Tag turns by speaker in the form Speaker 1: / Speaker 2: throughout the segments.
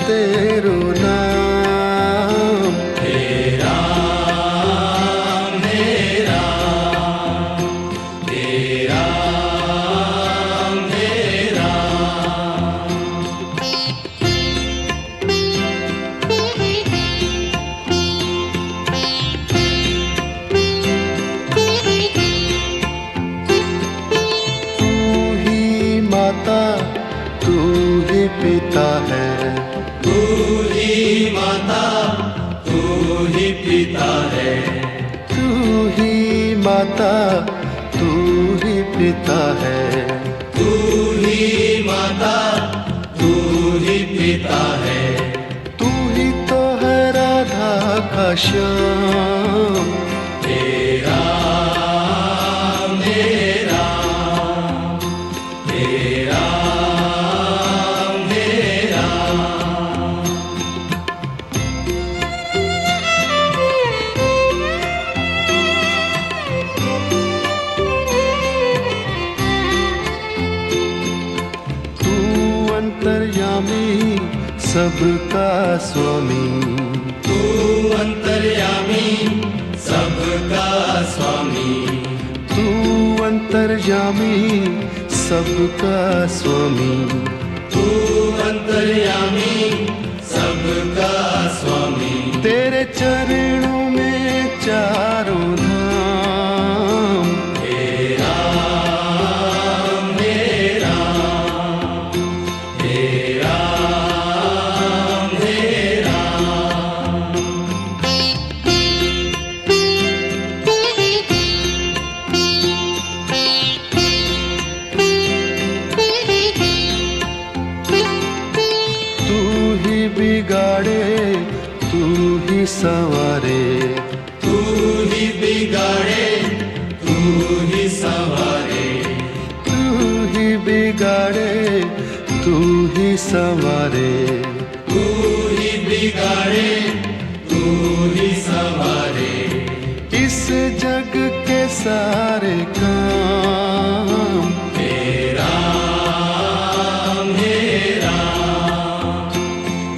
Speaker 1: तेरो नाम।
Speaker 2: हे राम हे राम हे राम हे राम।
Speaker 1: तू ही माता तू ही पिता है,
Speaker 2: तू ही माता तू ही पिता है,
Speaker 1: तू ही माता तू ही पिता है।
Speaker 2: तू ही माता तू ही पिता है।
Speaker 1: तू ही तो है राधा का श्याम।
Speaker 2: हे राम हे राम हे राम हे राम।
Speaker 1: तू अंतर्यामी सबका स्वामी,
Speaker 2: तू अंतर्यामी सबका स्वामी,
Speaker 1: तू अंतर्यामी सबका स्वामी।
Speaker 2: तू अंतर्यामी सबका स्वामी।
Speaker 1: तेरे चरणों में चारों धाम।
Speaker 2: हे राम हे राम हे राम हे राम।
Speaker 1: तू ही बिगाड़े तू ही संवारे,
Speaker 2: तू ही बिगाड़े तू ही संवारे,
Speaker 1: तू ही बिगाड़े तू ही संवारे।
Speaker 2: तू ही बिगाड़े तू ही संवारे।
Speaker 1: इस जग के सारे काम।
Speaker 2: हे राम हे राम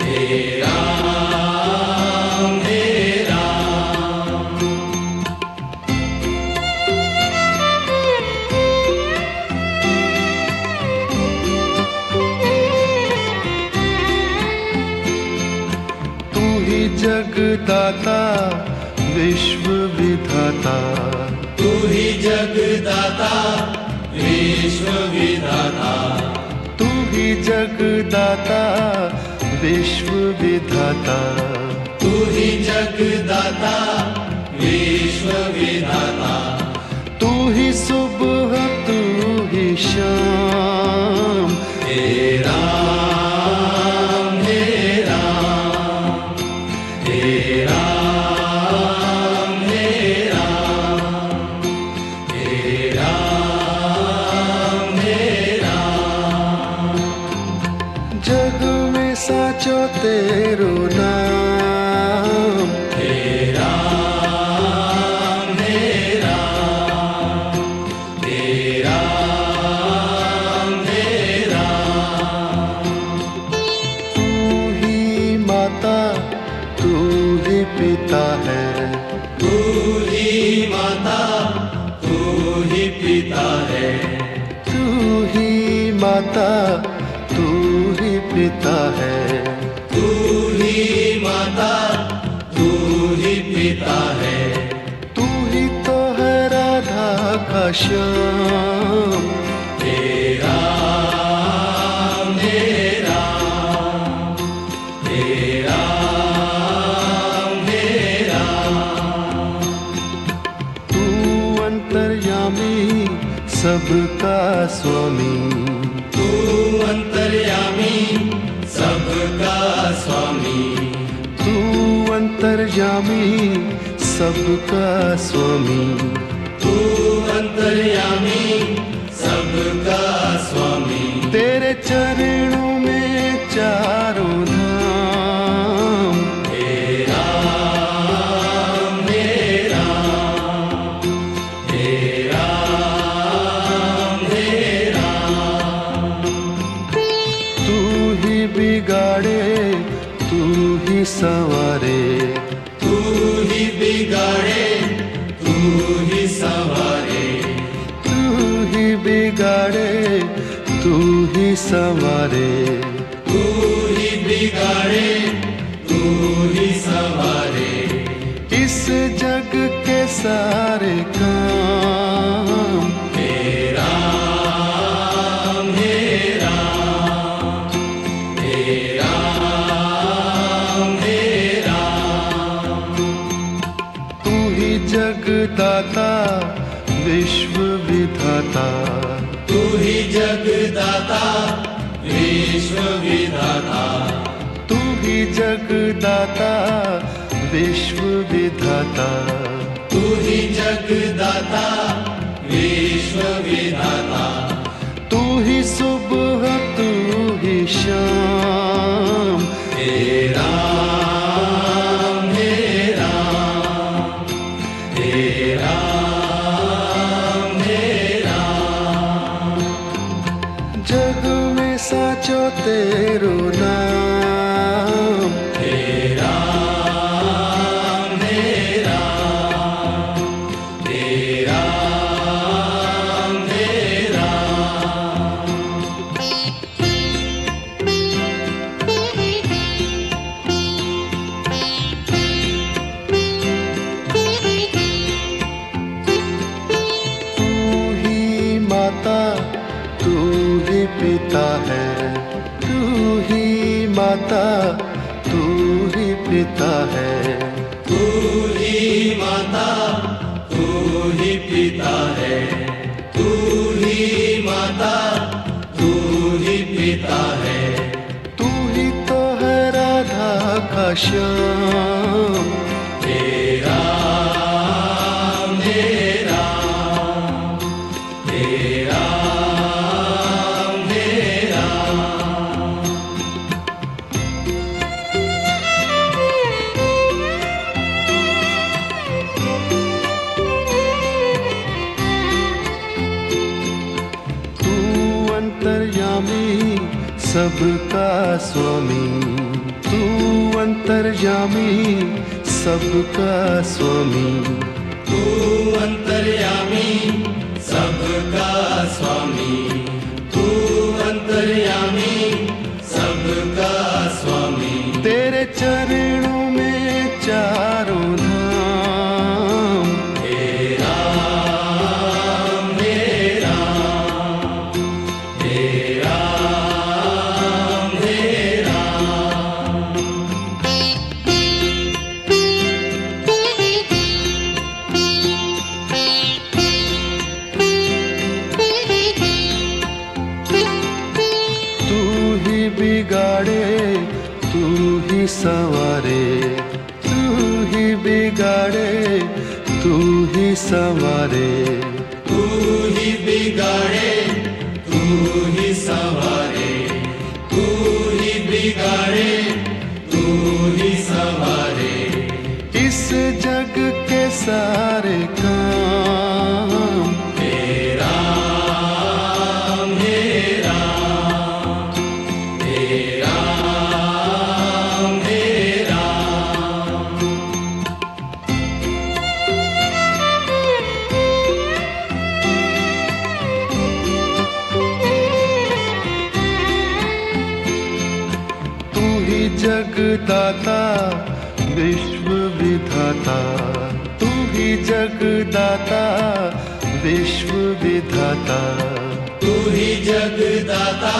Speaker 2: हे राम हे राम।
Speaker 1: तू ही जगदाता विश्व विधाता,
Speaker 2: तू ही जगदाता विश्व विधाता,
Speaker 1: तू ही जगदाता विश्व विधाता।
Speaker 2: तू ही जगदाता विश्व विधाता।
Speaker 1: तू ही सुबह तू ही शाम।
Speaker 2: हे राम हे राम हे राम हे राम हे राम हे राम।
Speaker 1: जग में साचो तेरो नाम।
Speaker 2: हे राम हे राम हे राम हे राम।
Speaker 1: तू ही माता तू ही पिता है,
Speaker 2: तू ही माता तू ही पिता है,
Speaker 1: तू ही माता तू ही पिता है।
Speaker 2: तू ही माता तू ही पिता है।
Speaker 1: तू ही तो है राधा का श्याम।
Speaker 2: हे राम हे राम हे राम हे राम।
Speaker 1: तू अंतर्यामी सबका स्वामी,
Speaker 2: तू अंतर्यामी सबका स्वामी,
Speaker 1: तू अंतर्यामी सबका स्वामी।
Speaker 2: तू अंतर्यामी सबका स्वामी।
Speaker 1: तेरे चरणों में चारों धाम।
Speaker 2: हे राम हे राम हे राम हे राम।
Speaker 1: तू ही बिगाड़े संवारे,
Speaker 2: तू ही बिगाड़े तू ही संवारे,
Speaker 1: तू ही बिगाड़े तू ही संवारे,
Speaker 2: तू ही बिगाड़े तू ही संवारे,
Speaker 1: इस जग के सारे काम
Speaker 2: हे राम हे राम हे राम हे राम।
Speaker 1: तू ही जगदाता विश्व विधाता,
Speaker 2: तू ही जगदाता विश्व विधाता,
Speaker 1: तू ही जगदाता विश्व विधाता,
Speaker 2: तू ही जगदाता विश्व विधाता,
Speaker 1: तू ही सुबह तू ही शाम,
Speaker 2: हे राम हे राम हे राम हे राम।
Speaker 1: जग में साचो तेरो नाम,
Speaker 2: हे राम हे राम हे राम हे राम।
Speaker 1: तू ही माता तू ही पिता है, तू ही माता तू ही पिता है,
Speaker 2: तू ही माता तू ही पिता है, तू ही माता तू ही पिता है,
Speaker 1: तू ही तो है राधा का श्याम,
Speaker 2: हे राम हे राम हे राम हे राम।
Speaker 1: तू अंतर्यामी सबका स्वामी, तू अंतर्यामी सबका स्वामी,
Speaker 2: तू अंतर्यामी सबका स्वामी, तू अंतर्यामी सबका स्वामी,
Speaker 1: तेरे चरणों में चारों धाम,
Speaker 2: हे राम हे राम हे राम हे राम।
Speaker 1: तू ही बिगाड़े तू ही संवारे, तू ही बिगाड़े तू ही संवारे,
Speaker 2: तू ही बिगाड़े तू ही संवारे, तू ही बिगाड़े तू ही संवारे,
Speaker 1: इस जग के सारे काम
Speaker 2: हे राम हे राम हे राम हे राम।
Speaker 1: तू ही जगदाता विश्व विधाता, तू ही जगदाता विश्व विधाता,
Speaker 2: तू ही जगदाता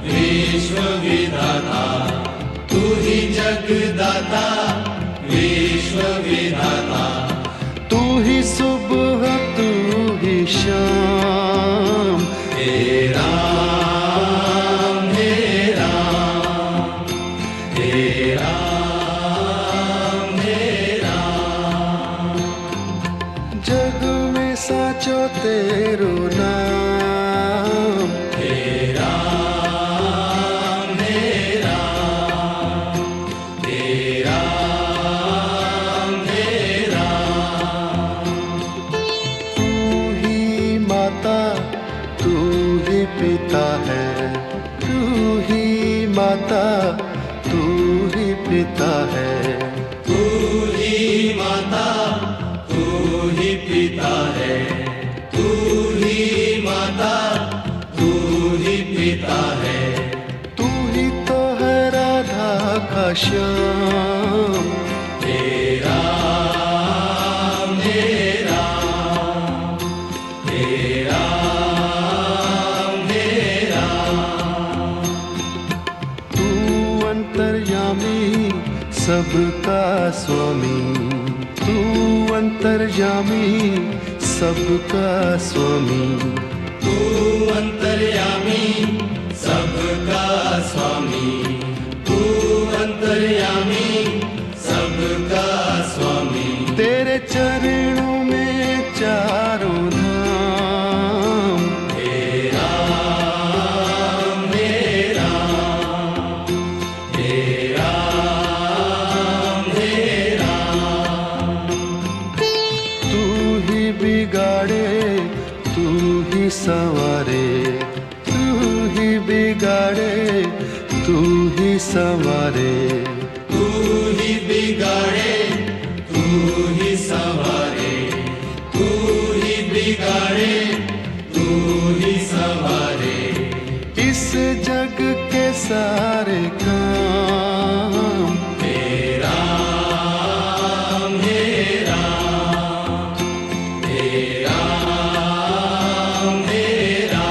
Speaker 2: विश्व विधाता, तू ही जगदाता विश्व विधाता,
Speaker 1: तू ही सुबह तू ही शाम,
Speaker 2: हे राम हे राम हे राम हे राम।
Speaker 1: जग में साचो तेरो नाम,
Speaker 2: हे राम हे राम हे राम हे राम।
Speaker 1: तू ही माता तू ही पिता है, तू ही माता तू ही पिता है,
Speaker 2: तू ही माता, तू ही पिता है, तू ही माता, तू ही पिता है,
Speaker 1: तू ही तो है राधा का श्याम।
Speaker 2: तेरा मेरा, तेरा मेरा,
Speaker 1: तू अंतर्यामी सबका स्वामी, तू अंतर्यामी सबका स्वामी,
Speaker 2: तू अंतर्यामी सबका स्वामी, तू अंतर्यामी सबका स्वामी,
Speaker 1: तेरे चरणों में चारों धाम।
Speaker 2: तेरा मेरा, तेरा मेरा,
Speaker 1: तू ही बिगाड़े तू ही संवारे, तू ही बिगाड़े तू ही संवारे,
Speaker 2: तू ही बिगाड़े, तू ही संवारे, तू ही बिगाड़े, तू ही संवारे,
Speaker 1: इस जग के सारे काम।
Speaker 2: तेरा मेरा, तेरा मेरा,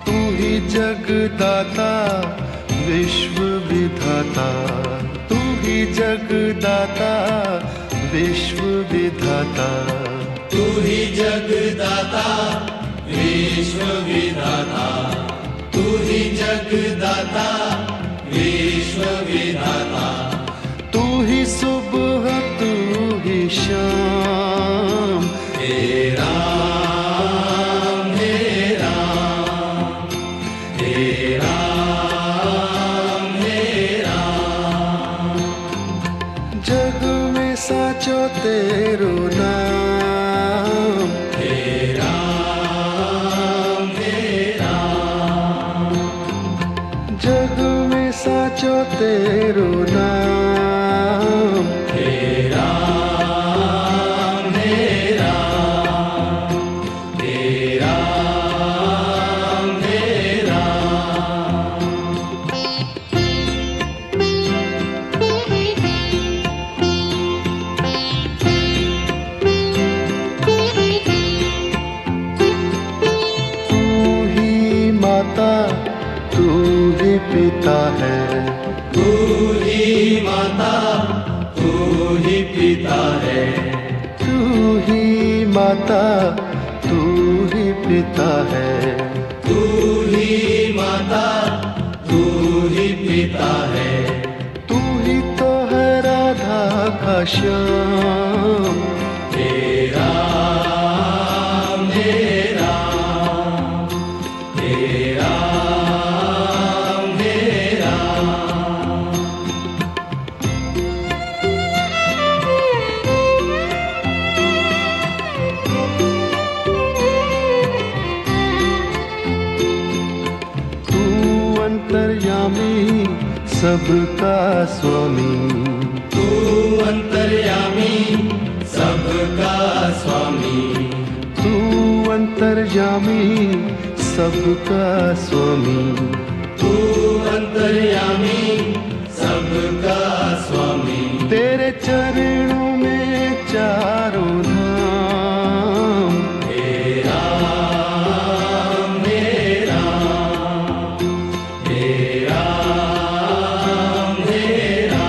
Speaker 1: तू ही जगदाता विश्व विधाता, तू ही जगदाता विश्व विधाता,
Speaker 2: तू ही जगदाता विश्व विधाता, तू ही जगदाता विश्व विधाता,
Speaker 1: तू ही सुबह तू ही शाम।
Speaker 2: तेरा मेरा, तेरा मेरा,
Speaker 1: जग में साचो तेरो नाम।
Speaker 2: तेरा मेरा,
Speaker 1: जग में साचो तेरो नाम।
Speaker 2: तेरा मेरा, तेरा मेरा,
Speaker 1: तू ही माता तू ही पिता है,
Speaker 2: तू ही माता, तू ही पिता है,
Speaker 1: तू ही माता तू ही पिता है,
Speaker 2: तू ही माता, तू ही पिता है,
Speaker 1: तू ही तो है राधा का श्याम।
Speaker 2: तेरा मेरा, तेरा मेरा,
Speaker 1: तू अंतर्यामी सबका स्वामी,
Speaker 2: तू अंतर्यामी सबका स्वामी,
Speaker 1: तू अंतर्यामी सबका स्वामी,
Speaker 2: तू अंतर्यामी सबका स्वामी,
Speaker 1: तेरे चरणों में चारों धाम।
Speaker 2: तेरा मेरा, तेरा मेरा,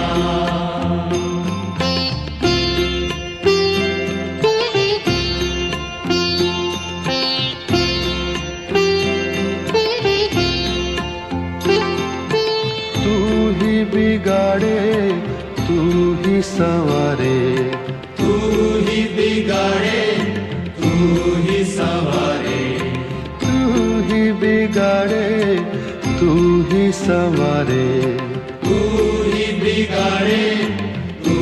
Speaker 1: तू ही बिगाड़े तू ही संवारे,
Speaker 2: तू ही बिगाड़े, तू ही संवारे,
Speaker 1: तू ही बिगाड़े तू ही संवारे,
Speaker 2: तू ही बिगाड़े, तू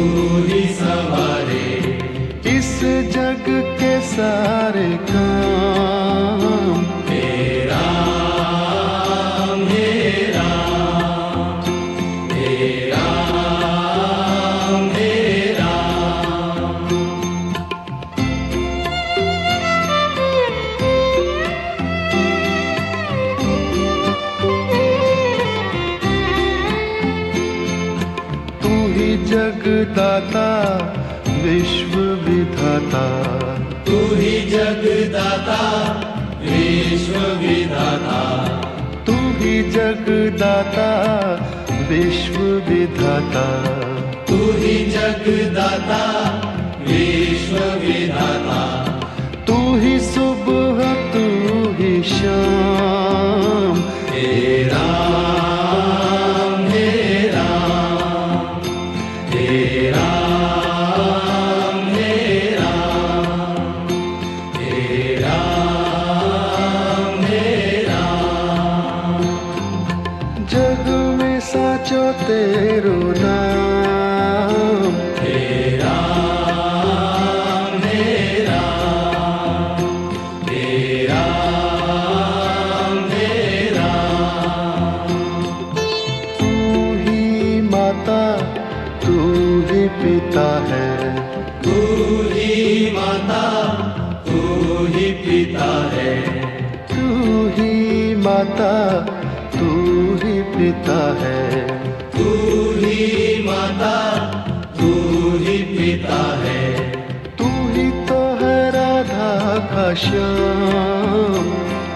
Speaker 2: ही संवारे,
Speaker 1: इस जग के सारे काम।
Speaker 2: तेरा मेरा,
Speaker 1: विश्व विधाता,
Speaker 2: तू ही जगदाता विश्व विधाता,
Speaker 1: तू ही जगदाता विश्व विधाता,
Speaker 2: तू ही जगदाता विश्व विधाता,
Speaker 1: तू ही सुबह तू ही शाम,
Speaker 2: हे राम हे राम हे राम हे राम हे राम हे राम।
Speaker 1: जग में साचो तेरो नाम,
Speaker 2: हे राम हे राम हे राम हे राम।
Speaker 1: तू ही माता तू ही पिता है,
Speaker 2: तू ही माता तू ही पिता है,
Speaker 1: तू ही माता तू ही पिता है,
Speaker 2: तू ही माता तू ही पिता है,
Speaker 1: तू ही तो है राधा का श्याम,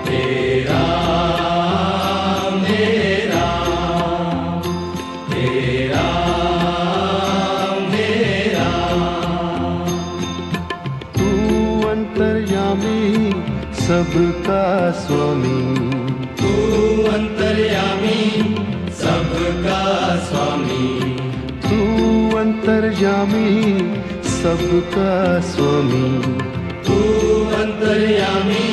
Speaker 2: हे राम हे राम हे राम हे राम।
Speaker 1: तू अंतर्यामी सबका स्वामी,
Speaker 2: तू अंतर्यामी सबका स्वामी,
Speaker 1: तू अंतर्यामी सबका स्वामी,
Speaker 2: तू अंतर्यामी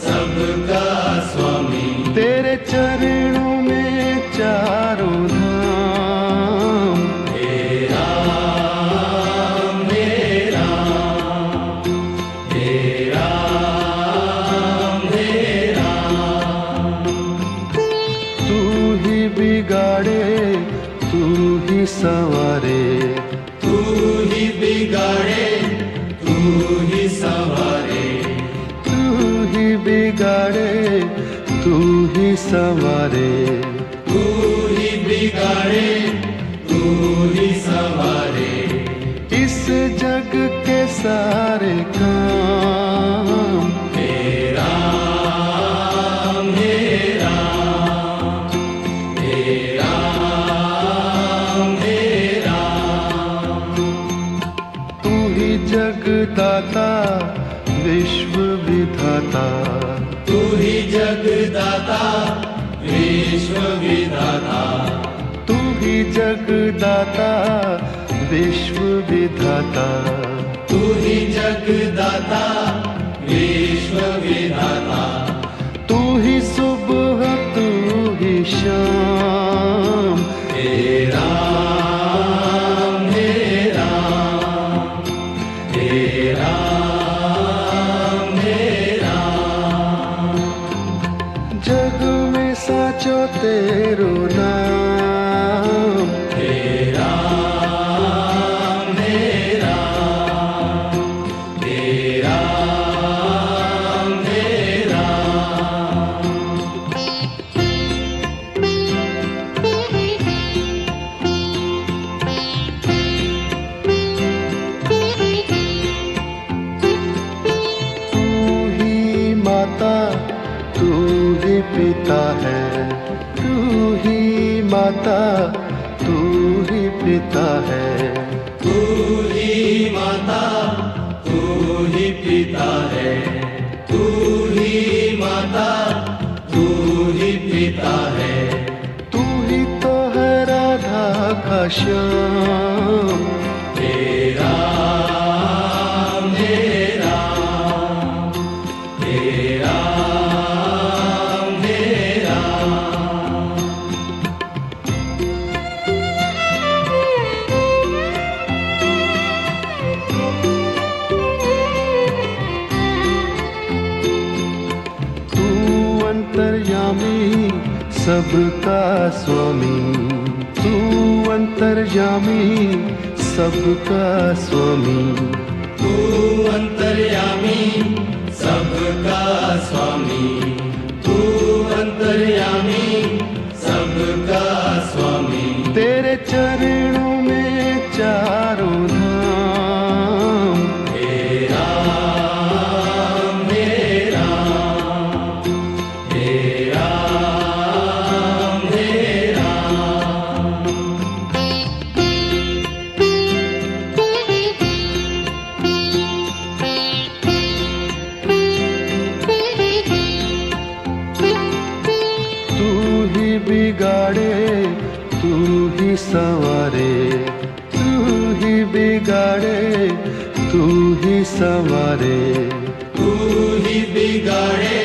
Speaker 2: सबका स्वामी।
Speaker 1: तेरे चरणों में चारों धाम,
Speaker 2: हे राम हे राम हे राम हे राम।
Speaker 1: तू ही बिगाड़े तू ही संवारे,
Speaker 2: तू ही बिगाड़े तू ही संवारे,
Speaker 1: तू ही बिगाड़े तू ही संवारे,
Speaker 2: तू ही बिगाड़े तू ही संवारे।
Speaker 1: इस जग के सारे काम,
Speaker 2: हे राम हे राम हे राम हे राम।
Speaker 1: तू ही जगदाता विश्व विधाता,
Speaker 2: तू ही जगदाता विश्व विधाता,
Speaker 1: तू ही जगदाता विश्व विधाता,
Speaker 2: तू ही जगदाता विश्व विधाता,
Speaker 1: तू ही सुबह तू ही शाम,
Speaker 2: हे राम हे राम हे राम हे राम।
Speaker 1: जग में साचो तेरो नाम,
Speaker 2: हे राम हे राम हे राम हे राम।
Speaker 1: तू ही माता तू ही पिता है, तू ही माता तू ही पिता है,
Speaker 2: तू ही माता तू ही पिता है, तू ही माता तू ही पिता है,
Speaker 1: तू ही तो है राधा का श्याम,
Speaker 2: हे राम हे राम हे राम हे राम।
Speaker 1: तू अंतर्यामी सबका स्वामी, तू अंतर्यामी सबका स्वामी,
Speaker 2: तू अंतर्यामी सबका स्वामी, तू अंतर्यामी सबका स्वामी।
Speaker 1: तेरे चरणों में चारों धाम, तू ही संवारे,
Speaker 2: तू ही बिगाड़े,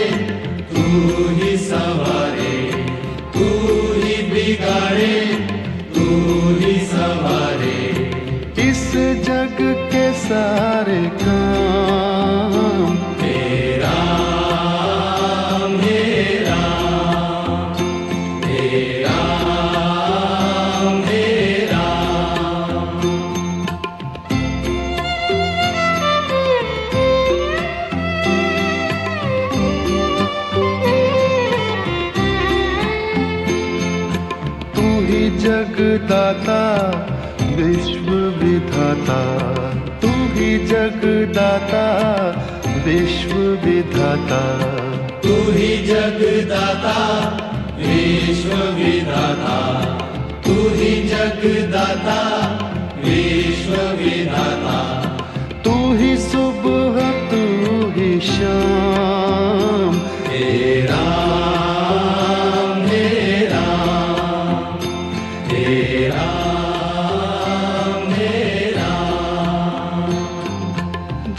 Speaker 2: तू ही संवारे, तू ही बिगाड़े, तू ही संवारे।
Speaker 1: इस जग के सारे काम
Speaker 2: तेरा मेरा, तेरा मेरा।
Speaker 1: तू ही जगदाता विश्व विधाता, तू ही जगदाता विश्व विधाता,
Speaker 2: तू ही जगदाता विश्व विधाता, तू ही जगदाता विश्व विधाता।
Speaker 1: तू ही सुबह तू ही शाम,
Speaker 2: तेरा मेरा, तेरा मेरा।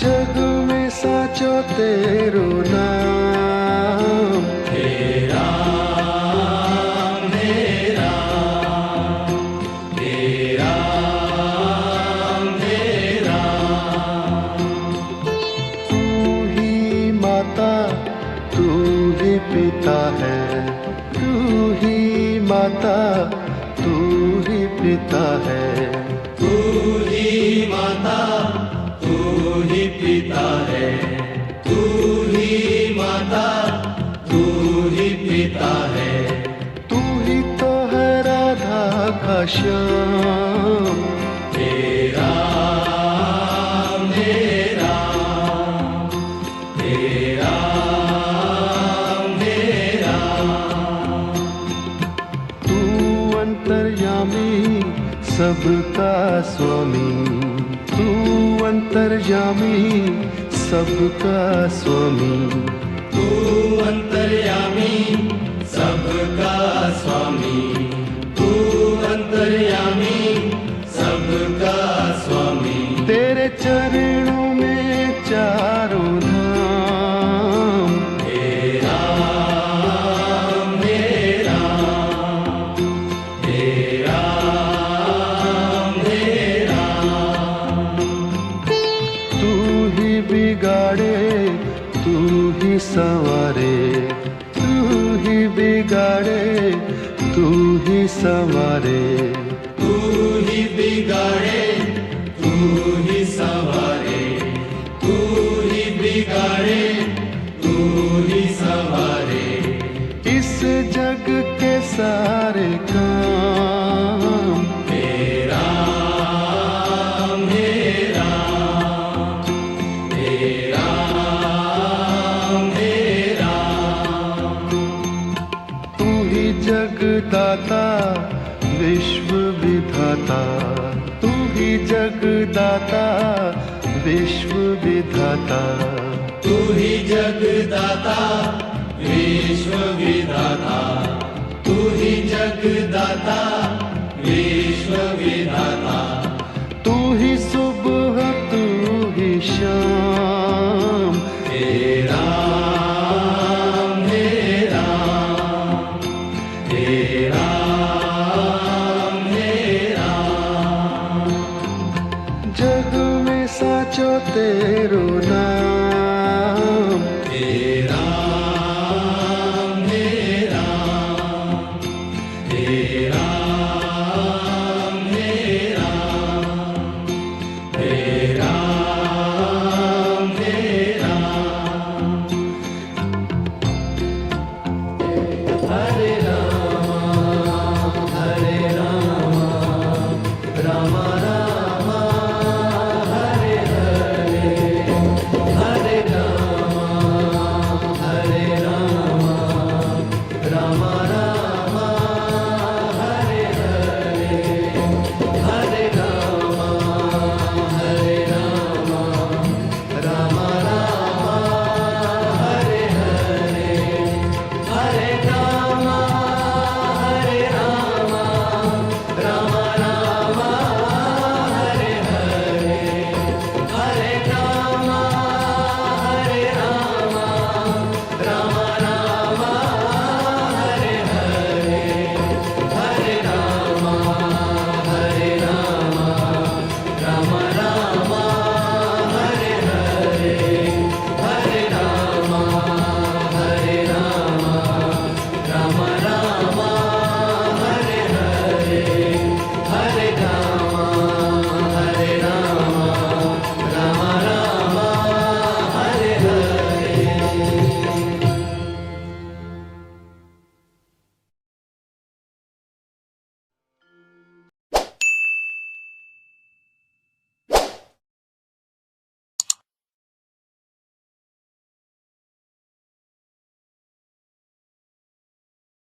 Speaker 1: जग में साचो तेरो नाम,
Speaker 2: तेरा मेरा, तेरा मेरा।
Speaker 1: तू ही माता तू ही पिता है, तू ही माता तू ही पिता है,
Speaker 2: तू ही माता, तू ही पिता है, तू ही माता, तू ही पिता है।
Speaker 1: तू ही तो है राधा का श्याम,
Speaker 2: तेरा मेरा, तेरा मेरा।
Speaker 1: तू अंतर्यामी सबका स्वामी, तू अंतर्यामी सबका स्वामी,
Speaker 2: तू अंतर्यामी सबका स्वामी, तू अंतर्यामी सबका स्वामी।
Speaker 1: तेरे चरणों में चारों धाम,
Speaker 2: तेरा मेरा, तेरा मेरा।
Speaker 1: तू ही बिगाड़े तू ही संवारे, तू ही बिगाड़े तू ही संवारे,
Speaker 2: तू ही बिगाड़े, तू ही संवारे, तू ही बिगाड़े, तू ही संवारे।
Speaker 1: इस जग के सारे काम
Speaker 2: तेरा मेरा, तेरा मेरा।
Speaker 1: तू ही जगदाता विश्व विधाता, तू ही जगदाता विश्व विधाता,
Speaker 2: तू ही जगदाता विश्व विधाता, तू ही जगदाता विश्व विधाता।
Speaker 1: तू ही सुबह तू ही शाम,
Speaker 2: तेरा मेरा, तेरा मेरा।
Speaker 1: जग में साचो तेरो नाम,
Speaker 2: तेरा